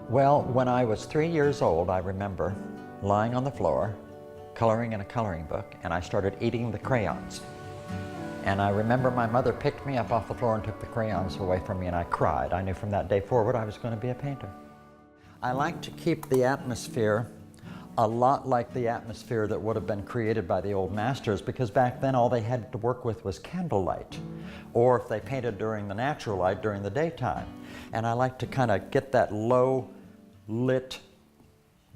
Well, when I was 3 years old, I remember lying on the floor, coloring in a coloring book, and I started eating the crayons. And I remember my mother picked me up off the floor and took the crayons away from me, and I cried. I knew from that day forward I was going to be a painter. I like to keep the atmosphere a lot like the atmosphere that would have been created by the old masters, because back then all they had to work with was candlelight, or if they painted during the natural light during the daytime. And I like to kind of get that low lit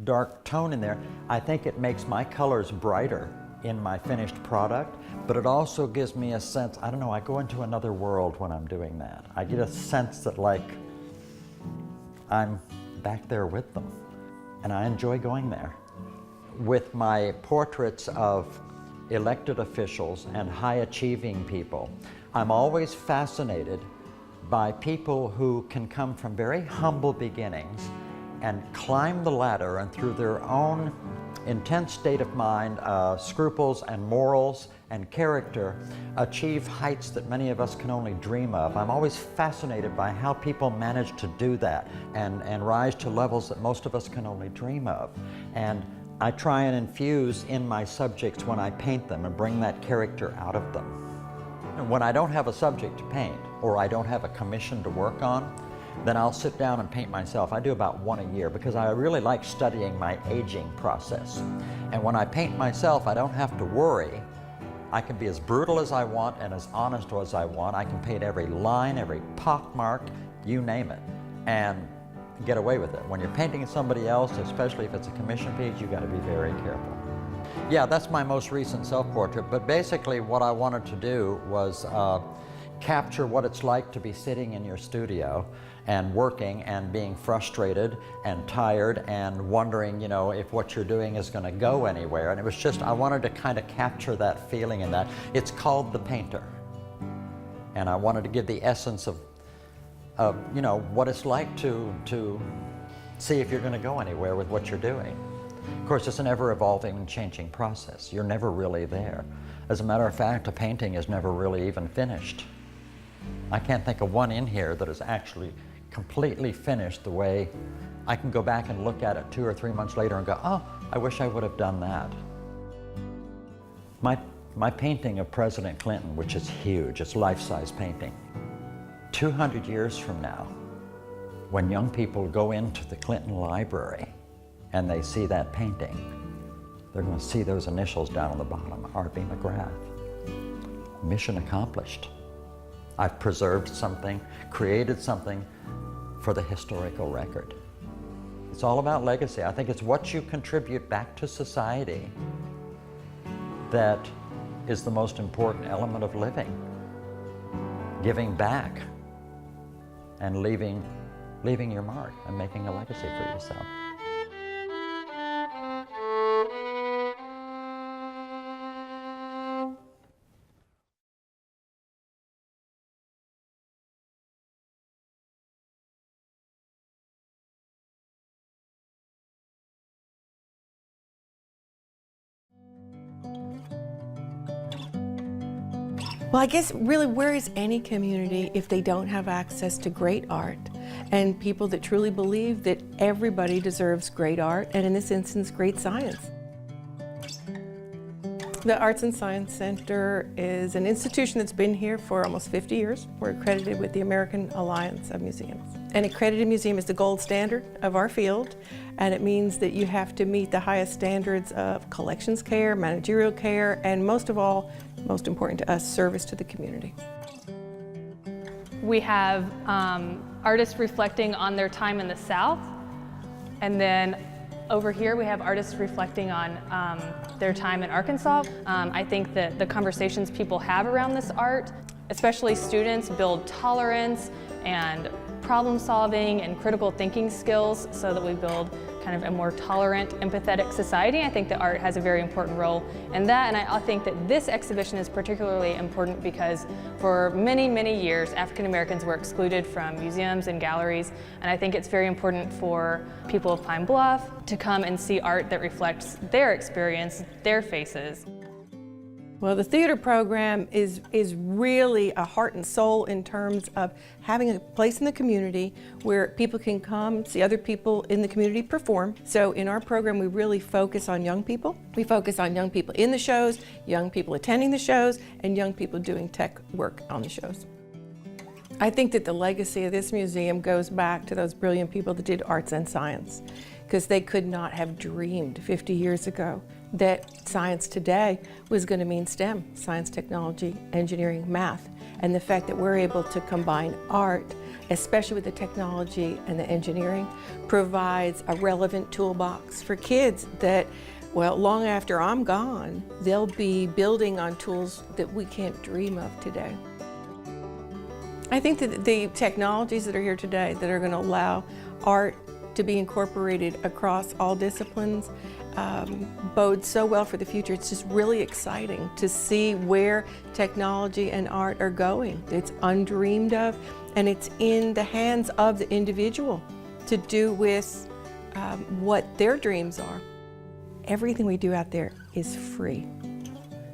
dark tone in there. I think it makes my colors brighter in my finished product, but it also gives me a sense, I don't know, I go into another world when I'm doing that. I get a sense that like I'm back there with them, and I enjoy going there. With my portraits of elected officials and high-achieving people, I'm always fascinated by people who can come from very humble beginnings and climb the ladder, and through their own intense state of mind, scruples and morals and character, achieve heights that many of us can only dream of. I'm always fascinated by how people manage to do that and rise to levels that most of us can only dream of. And I try and infuse in my subjects when I paint them and bring that character out of them. And when I don't have a subject to paint, or I don't have a commission to work on, then I'll sit down and paint myself. I do about one a year because I really like studying my aging process. And when I paint myself, I don't have to worry. I can be as brutal as I want and as honest as I want. I can paint every line, every pockmark, you name it, and get away with it. When you're painting somebody else, especially if it's a commission piece, you got to be very careful. Yeah, that's my most recent self-portrait, but basically what I wanted to do was capture what it's like to be sitting in your studio and working and being frustrated and tired and wondering, you know, if what you're doing is going to go anywhere. And it was just, I wanted to kind of capture that feeling in that. It's called The Painter. And I wanted to give the essence of you know, what it's like to see if you're going to go anywhere with what you're doing. Of course, it's an ever-evolving and changing process. You're never really there. As a matter of fact, a painting is never really even finished. I can't think of one in here that is actually completely finished the way I can go back and look at it 2 or 3 months later and go, oh, I wish I would have done that. My painting of President Clinton, which is huge, it's life-size painting. 200 years from now, when young people go into the Clinton Library and they see that painting, they're going to see those initials down on the bottom, R.B. McGrath. Mission accomplished. I've preserved something, created something for the historical record. It's all about legacy. I think it's what you contribute back to society that is the most important element of living. Giving back and leaving your mark and making a legacy for yourself. Well, I guess really, where is any community if they don't have access to great art and people that truly believe that everybody deserves great art, and in this instance, great science? The Arts and Science Center is an institution that's been here for almost 50 years. We're accredited with the American Alliance of Museums. An accredited museum is the gold standard of our field, and it means that you have to meet the highest standards of collections care, managerial care, and most of all, most important to us, service to the community. We have artists reflecting on their time in the South, and then over here we have artists reflecting on their time in Arkansas. I think that the conversations people have around this art, especially students, build tolerance and problem solving and critical thinking skills so that we build kind of a more tolerant, empathetic society. I think that art has a very important role in that, and I think that this exhibition is particularly important because for many, many years African Americans were excluded from museums and galleries, and I think it's very important for people of Pine Bluff to come and see art that reflects their experience, their faces. Well, the theater program is really a heart and soul in terms of having a place in the community where people can come see other people in the community perform. So in our program, we really focus on young people. We focus on young people in the shows, young people attending the shows, and young people doing tech work on the shows. I think that the legacy of this museum goes back to those brilliant people that did arts and science, because they could not have dreamed 50 years ago that science today was going to mean STEM, science, technology, engineering, math. And the fact that we're able to combine art, especially with the technology and the engineering, provides a relevant toolbox for kids that, well, long after I'm gone, they'll be building on tools that we can't dream of today. I think that the technologies that are here today that are going to allow art to be incorporated across all disciplines bodes so well for the future. It's just really exciting to see where technology and art are going. It's undreamed of, and it's in the hands of the individual to do with what their dreams are. Everything we do out there is free.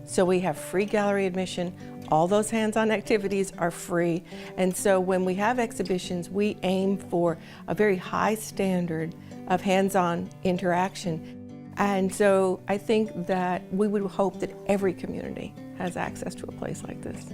So we have free gallery admission. All those hands-on activities are free. And so when we have exhibitions, we aim for a very high standard of hands-on interaction. And so I think that we would hope that every community has access to a place like this.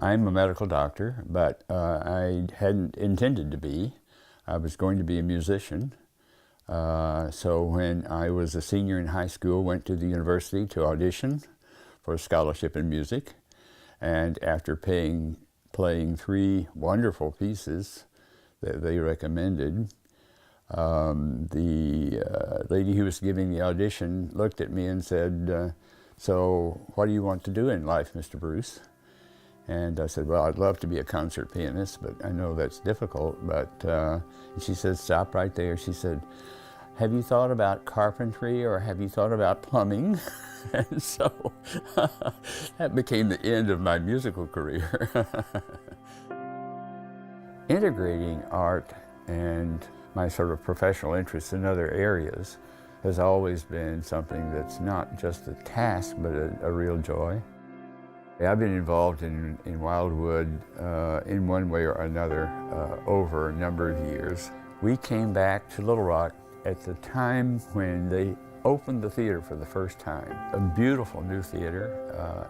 I'm a medical doctor, but I hadn't intended to be. I was going to be a musician. So when I was a senior in high school, went to the university to audition for a scholarship in music. And after playing 3 wonderful pieces that they recommended, the lady who was giving the audition looked at me and said, "So what do you want to do in life, Mr. Bruce?" And I said, "Well, I'd love to be a concert pianist, but I know that's difficult." But she said, "Stop right there." She said, "Have you thought about carpentry or have you thought about plumbing?" And so that became the end of my musical career. Integrating art and my sort of professional interests in other areas has always been something that's not just a task, but a real joy. I've been involved in Wildwood in one way or another over a number of years. We came back to Little Rock at the time when they opened the theater for the first time. A beautiful new theater,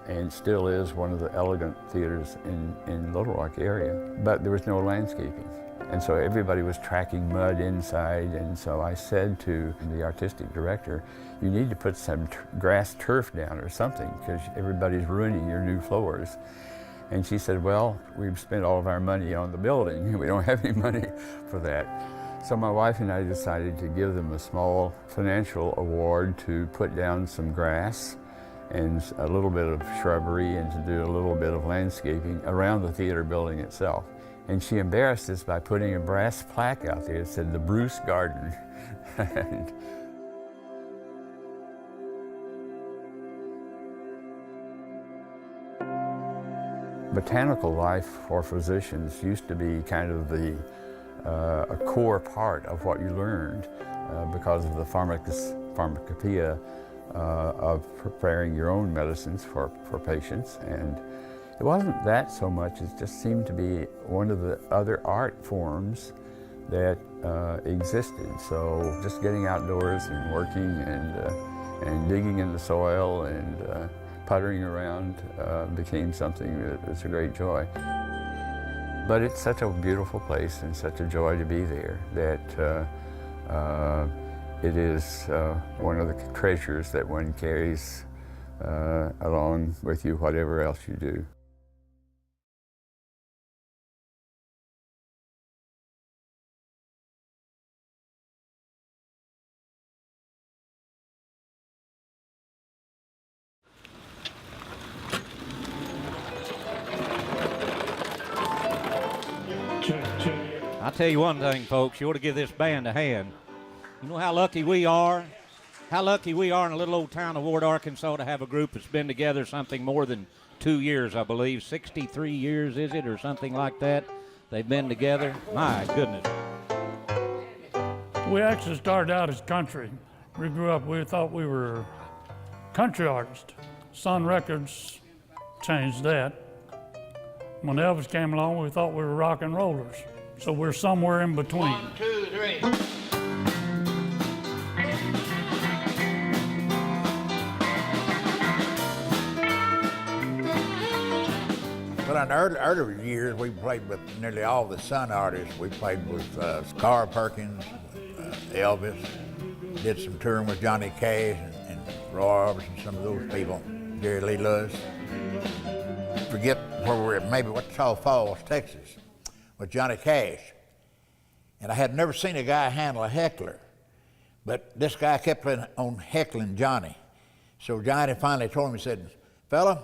and still is one of the elegant theaters in Little Rock area, but there was no landscaping. And so everybody was tracking mud inside, and so I said to the artistic director, "You need to put some grass turf down or something, because everybody's ruining your new floors." And she said, "Well, we've spent all of our money on the building, and we don't have any money for that." So my wife and I decided to give them a small financial award to put down some grass and a little bit of shrubbery and to do a little bit of landscaping around the theater building itself. And she embarrassed us by putting a brass plaque out there that said the Bruce Garden. And botanical life for physicians used to be kind of a core part of what you learned because of the pharmacopoeia of preparing your own medicines for patients. And it wasn't that so much, it just seemed to be one of the other art forms that existed. So just getting outdoors and working and digging in the soil and puttering around became something that was a great joy. But it's such a beautiful place and such a joy to be there that it is one of the treasures that one carries along with you, whatever else you do. I'll tell you one thing, folks, you ought to give this band a hand. You know how lucky we are how lucky we are in a little old town of Ward, Arkansas to have a group that's been together something more than 2 years, I believe. 63 years, is it, or something like that? They've been together. My goodness. We actually started out as country. We grew up, we thought we were country artists. Sun Records changed that. When Elvis came along, we thought we were rock and rollers. So we're somewhere in between. 1, 2, 3. Well, in the earlier years, we played with nearly all the Sun artists. We played with Carl Perkins, Elvis, did some touring with Johnny Cash and Roy Orbison, some of those people, Jerry Lee Lewis. Forget where we were at, maybe Wichita Falls, Texas, with Johnny Cash. And I had never seen a guy handle a heckler, but this guy kept on heckling Johnny. So Johnny finally told him, he said, "Fella,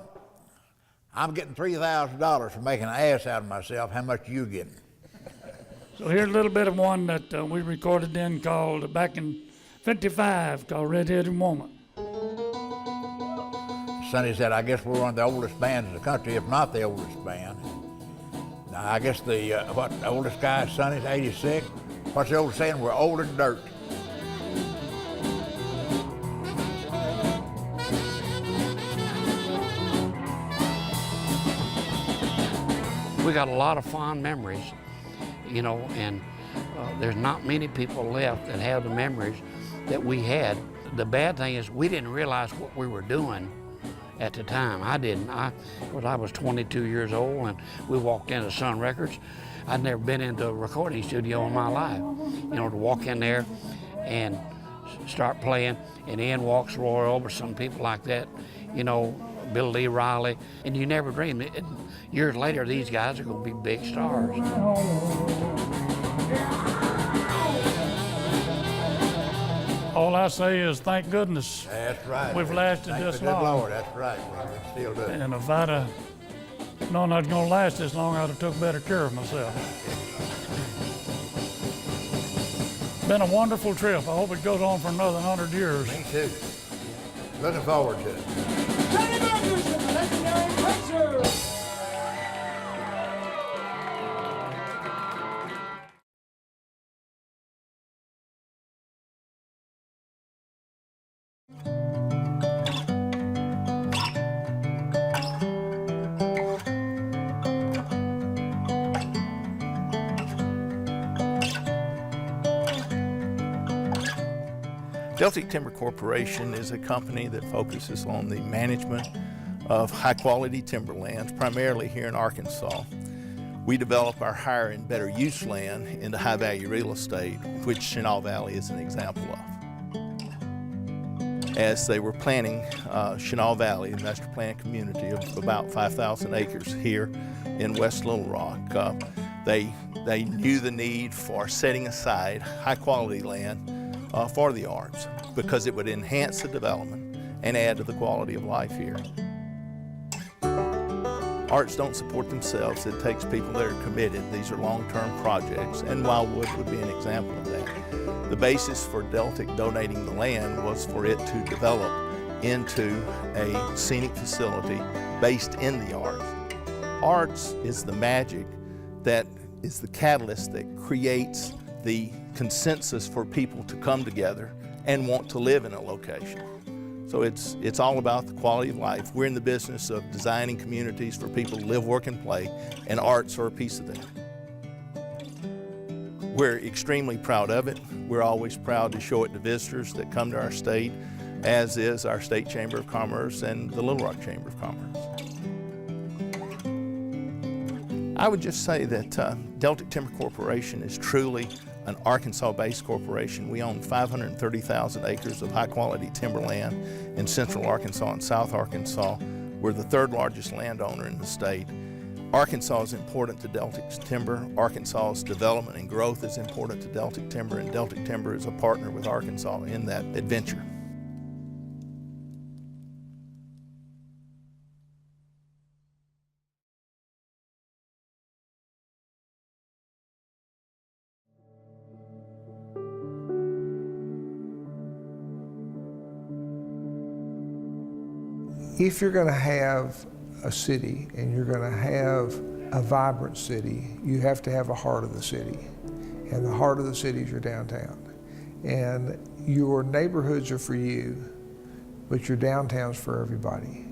I'm getting $3,000 for making an ass out of myself. How much you getting?" So here's a little bit of one that we recorded then called, back in '55, called Red-Headed Woman. Sonny said, "I guess we're one of the oldest bands in the country, if not the oldest band." Now, I guess the oldest guy, Sonny's 86. What's the old saying? We're older than dirt. We got a lot of fond memories, you know, and there's not many people left that have the memories that we had. The bad thing is we didn't realize what we were doing at the time. I didn't. I was 22 years old and we walked into Sun Records. I'd never been into a recording studio in my life. You know, to walk in there and start playing, and in walks Roy Orbison, people like that, you know, Bill Lee Riley, and you never dreamed it. And years later, these guys are going to be big stars. All I say is thank goodness. That's right. We've lasted Thank this the good long. Lord, that's right. We still do. And if I'd have known I was going to last this long, I'd have took better care of myself. Been a wonderful trip. I hope it goes on for another 100 years. Me too. Looking forward to it. Deltic Timber Corporation is a company that focuses on the management of high-quality timberlands, primarily here in Arkansas. We develop our higher and better use land into high-value real estate, which Chenal Valley is an example of. As they were planning Chenal Valley, a master plan community of about 5,000 acres here in West Little Rock, they knew the need for setting aside high-quality land for the arts, because it would enhance the development and add to the quality of life here. Arts don't support themselves. It takes people that are committed. These are long-term projects, and Wildwood would be an example of that. The basis for Deltic donating the land was for it to develop into a scenic facility based in the arts. Arts is the magic that is the catalyst that creates the consensus for people to come together and want to live in a location. So it's all about the quality of life. We're in the business of designing communities for people to live, work, and play, and arts are a piece of that. We're extremely proud of it. We're always proud to show it to visitors that come to our state, as is our State Chamber of Commerce and the Little Rock Chamber of Commerce. I would just say that Deltic Timber Corporation is truly an Arkansas-based corporation. We own 530,000 acres of high-quality timberland in central Arkansas and south Arkansas. We're the third largest landowner in the state. Arkansas is important to Deltic's timber. Arkansas's development and growth is important to Deltic Timber, and Deltic Timber is a partner with Arkansas in that adventure. If you're going to have a city and you're going to have a vibrant city, you have to have a heart of the city. And the heart of the city is your downtown. And your neighborhoods are for you, but your downtown's for everybody.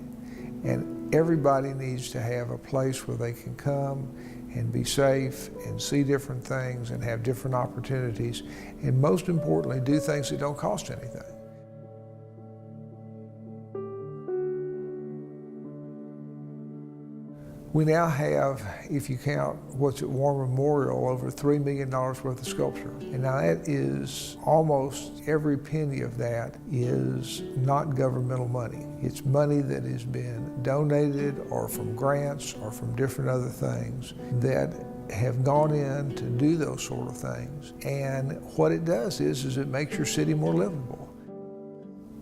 And everybody needs to have a place where they can come and be safe and see different things and have different opportunities. And most importantly, do things that don't cost anything. We now have, if you count what's at War Memorial, over $3 million worth of sculpture. And now that is almost every penny of that is not governmental money. It's money that has been donated or from grants or from different other things that have gone in to do those sort of things. And what it does is it makes your city more livable.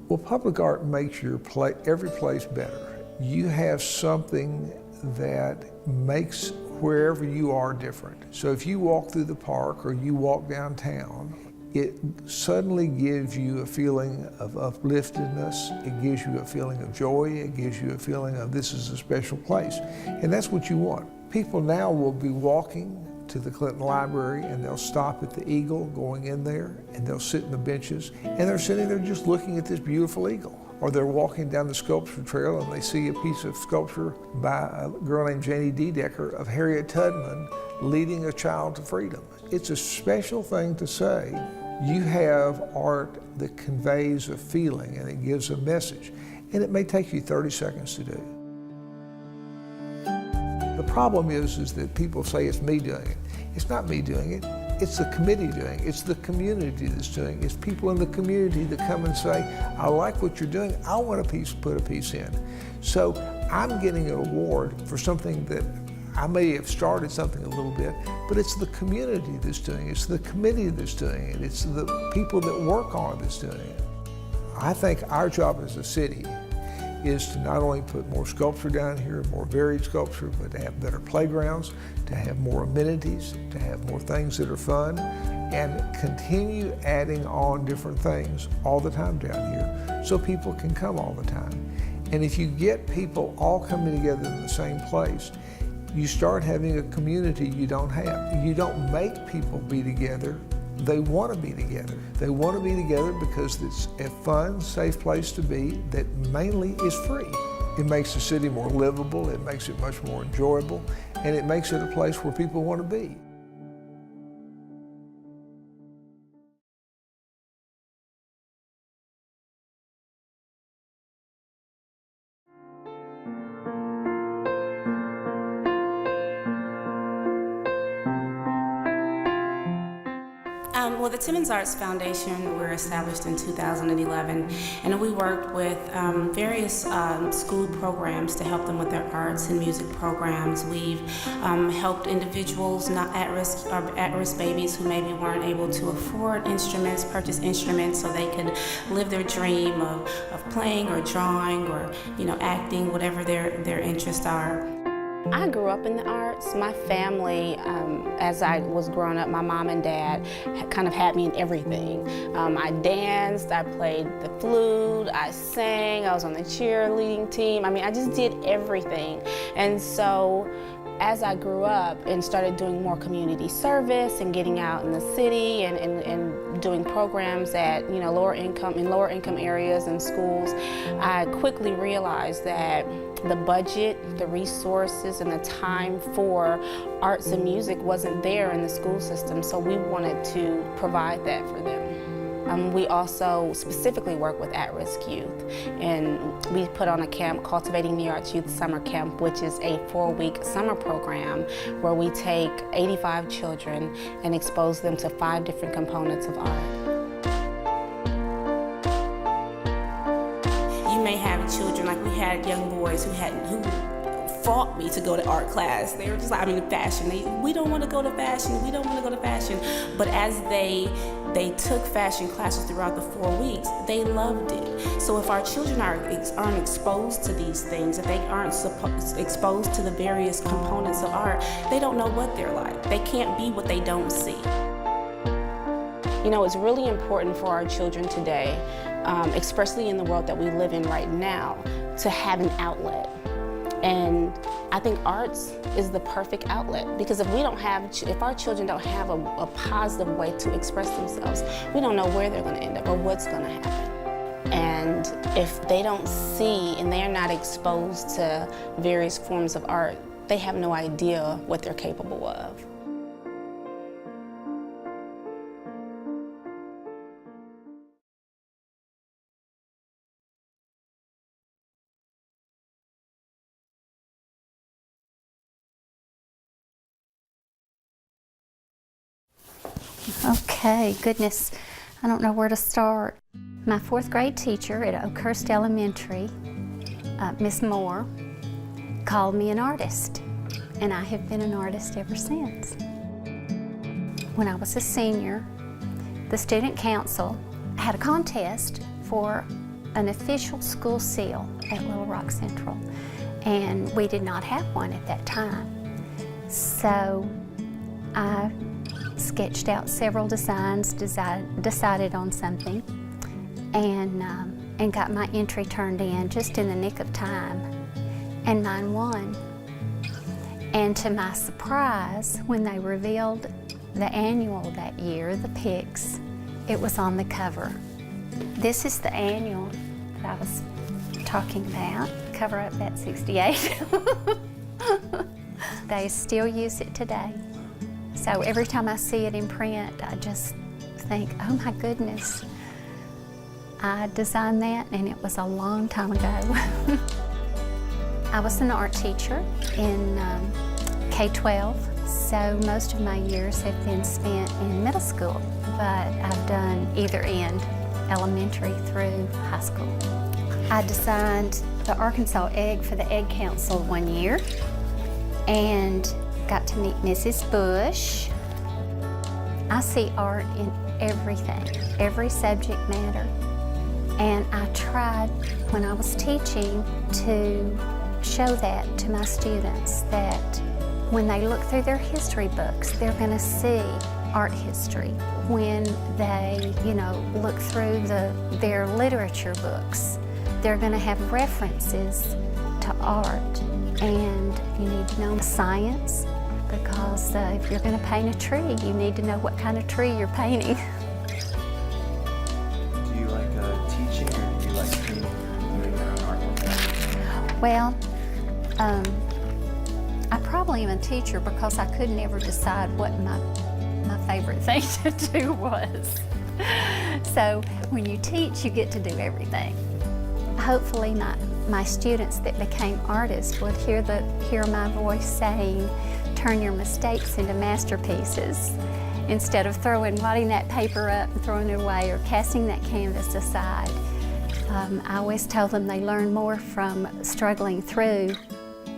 Well, public art makes your every place better. You have something that makes wherever you are different. So if you walk through the park or you walk downtown, it suddenly gives you a feeling of upliftedness, it gives you a feeling of joy, it gives you a feeling of this is a special place. And that's what you want. People now will be walking to the Clinton Library and they'll stop at the Eagle going in there and they'll sit in the benches and they're sitting there just looking at this beautiful eagle. Or they're walking down the sculpture trail and they see a piece of sculpture by a girl named Janie Dedecker of Harriet Tubman leading a child to freedom. It's a special thing to say. You have art that conveys a feeling and it gives a message. And it may take you 30 seconds to do. The problem is that people say it's me doing it. It's not me doing it. It's the committee doing it. It's the community that's doing it. It's people in the community that come and say, I like what you're doing. I want to put a piece in. So I'm getting an award for something that I may have started something a little bit, but it's the community that's doing it. It's the committee that's doing it. It's the people that work on it that's doing it. I think our job as a city is to not only put more sculpture down here, more varied sculpture, but to have better playgrounds, to have more amenities, to have more things that are fun, and continue adding on different things all the time down here so people can come all the time. And if you get people all coming together in the same place, you start having a community you don't have. You don't make people be together. They want to be together. They want to be together because it's a fun, safe place to be that mainly is free. It makes the city more livable, it makes it much more enjoyable, and it makes it a place where people want to be. Well, the Timmons Arts Foundation were established in 2011, and we worked with various school programs to help them with their arts and music programs. We've helped individuals, not at-risk babies who maybe weren't able to afford instruments, purchase instruments so they could live their dream of playing or drawing or acting, whatever their interests are. I grew up in the arts. My family, as I was growing up, my mom and dad kind of had me in everything. I danced, I played the flute, I sang, I was on the cheerleading team. I mean, I just did everything. And so as I grew up and started doing more community service and getting out in the city and doing programs at lower income areas and schools, I quickly realized that the budget, the resources, and the time for arts and music wasn't there in the school system, so we wanted to provide that for them. We also specifically work with at-risk youth, and we put on a camp, Cultivating the Arts Youth Summer Camp, which is a 4-week summer program where we take 85 children and expose them to 5 different components of art. You may have children, like we had young boys who fought me to go to art class. They were just like, fashion. We don't want to go to fashion. We don't want to go to fashion. But as they took fashion classes throughout the 4 weeks, they loved it. So if our children aren't exposed to these things, if they aren't exposed to the various components of art, they don't know what they're like. They can't be what they don't see. It's really important for our children today, especially in the world that we live in right now, to have an outlet. And I think arts is the perfect outlet, because if our children don't have a positive way to express themselves, we don't know where they're going to end up or what's going to happen. And if they don't see and they're not exposed to various forms of art, they have no idea what they're capable of. Okay, goodness, I don't know where to start. My 4th grade teacher at Oakhurst Elementary, Miss Moore, called me an artist, and I have been an artist ever since. When I was a senior, the student council had a contest for an official school seal at Little Rock Central, and we did not have one at that time. So I sketched out several designs, decided on something, and got my entry turned in just in the nick of time, and mine won. And to my surprise, when they revealed the annual that year, the picks, it was on the cover. This is the annual that I was talking about, cover up at 68. They still use it today. So every time I see it in print, I just think, oh my goodness, I designed that and it was a long time ago. I was an art teacher in K-12, so most of my years have been spent in middle school, but I've done either end, elementary through high school. I designed the Arkansas egg for the Egg Council one year and got to meet Mrs. Bush. I see art in everything, every subject matter. And I tried, when I was teaching, to show that to my students, that when they look through their history books, they're going to see art history. When they, look through their literature books, they're going to have references to art. And you need to know science, because if you're going to paint a tree, you need to know what kind of tree you're painting. Do you like teaching, or do you like doing your own artwork? Well, I probably am a teacher because I could never decide what my favorite thing to do was. So when you teach, you get to do everything. Hopefully my students that became artists would hear my voice saying, turn your mistakes into masterpieces, instead of wadding that paper up and throwing it away or casting that canvas aside. I always tell them they learn more from struggling through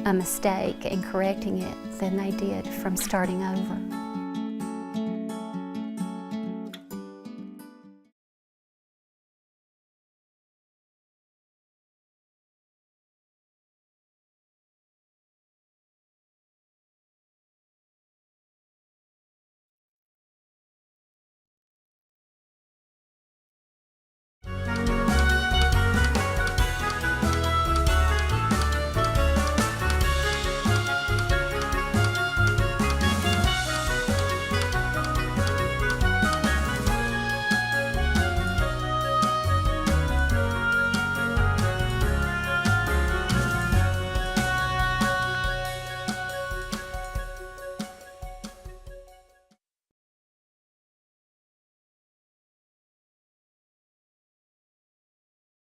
a mistake and correcting it than they did from starting over.